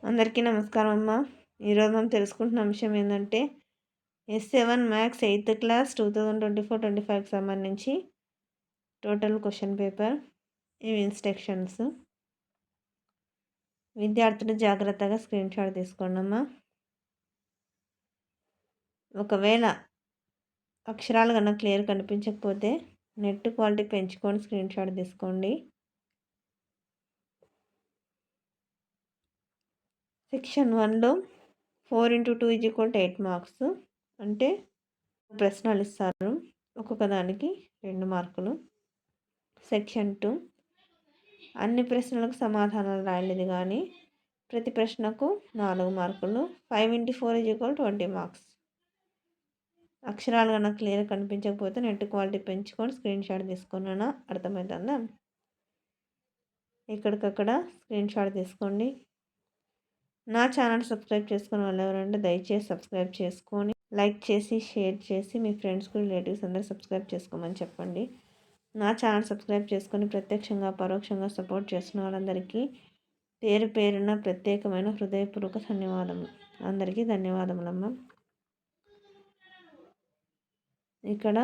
అందరికీ నమస్కారం అమ్మ. ఈరోజు మనం తెలుసుకుంటున్న అంశం ఏంటంటే S7 మ్యాథ్స్ 8th క్లాస్ 2024-25కి సంబంధించి టోటల్ క్వశ్చన్ పేపర్. ఇవి ఇన్స్ట్రక్షన్స్. విద్యార్థులు జాగ్రత్తగా స్క్రీన్ షాట్ తీసుకోండి అమ్మా. ఒకవేళ అక్షరాలు కన్నా క్లియర్ కనిపించకపోతే నెట్ క్వాలిటీ పెంచుకొని స్క్రీన్ షాట్ తీసుకోండి. సెక్షన్ 1లో 4 × 2 = 8 మార్క్స్. అంటే ప్రశ్నలు ఇస్తారు, ఒక్కొక్క దానికి 2 మార్కులు. సెక్షన్ 2 అన్ని ప్రశ్నలకు సమాధానాలు రాయలేదు కానీ ప్రతి ప్రశ్నకు 4 మార్కులు. 5 × 4 = 20 మార్క్స్. అక్షరాలు కన్నా క్లియర్ కనిపించకపోతే నెట్ క్వాలిటీ పెంచుకొని స్క్రీన్ షాట్ తీసుకున్నాను. అర్థమవుతుందా? ఎక్కడికక్కడ స్క్రీన్ షాట్ తీసుకోండి. నా ఛానల్ సబ్స్క్రైబ్ చేసుకునే వాళ్ళు ఎవరంటే దయచేసి సబ్స్క్రైబ్ చేసుకొని లైక్ చేసి షేర్ చేసి మీ ఫ్రెండ్స్కి రిలేటివ్స్ అందరూ సబ్స్క్రైబ్ చేసుకోమని చెప్పండి. నా ఛానల్ సబ్స్క్రైబ్ చేసుకొని ప్రత్యక్షంగా పరోక్షంగా సపోర్ట్ చేస్తున్న వాళ్ళందరికీ పేరు పేరున ప్రత్యేకమైన హృదయపూర్వక ధన్యవాదములు. అందరికీ ధన్యవాదములమ్మ. ఇక్కడ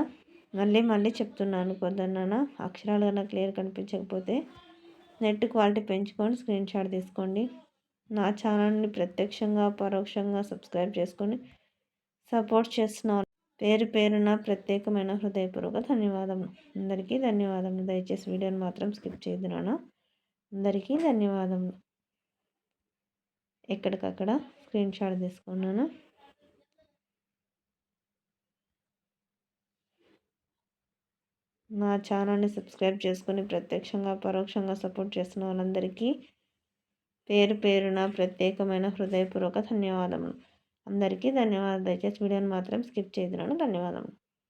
మళ్ళీ చెప్తున్నాను, పొద్దున్న అక్షరాలు కన్నా క్లియర్ కనిపించకపోతే నెట్ క్వాలిటీ పెంచుకొని స్క్రీన్ షాట్ తీసుకోండి. నా ఛానల్ని ప్రత్యక్షంగా పరోక్షంగా సబ్స్క్రైబ్ చేసుకొని సపోర్ట్ చేస్తున్న పేరు పేరున ప్రత్యేకమైన హృదయపూర్వక ధన్యవాదములు. అందరికీ ధన్యవాదములు. దయచేసి వీడియోని మాత్రం స్కిప్ చేయదు నాన్న. అందరికీ ధన్యవాదములు. ఎక్కడికక్కడ స్క్రీన్ షాట్ తీసుకున్నాను. నా ఛానల్ని సబ్స్క్రైబ్ చేసుకొని ప్రత్యక్షంగా పరోక్షంగా సపోర్ట్ చేస్తున్న వాళ్ళందరికీ పేరు పేరున ప్రత్యేకమైన హృదయపూర్వక ధన్యవాదములు. అందరికీ ధన్యవాదాలు. దయచేసి వీడియోని మాత్రం స్కిప్ చేయదున్నాను. ధన్యవాదములు.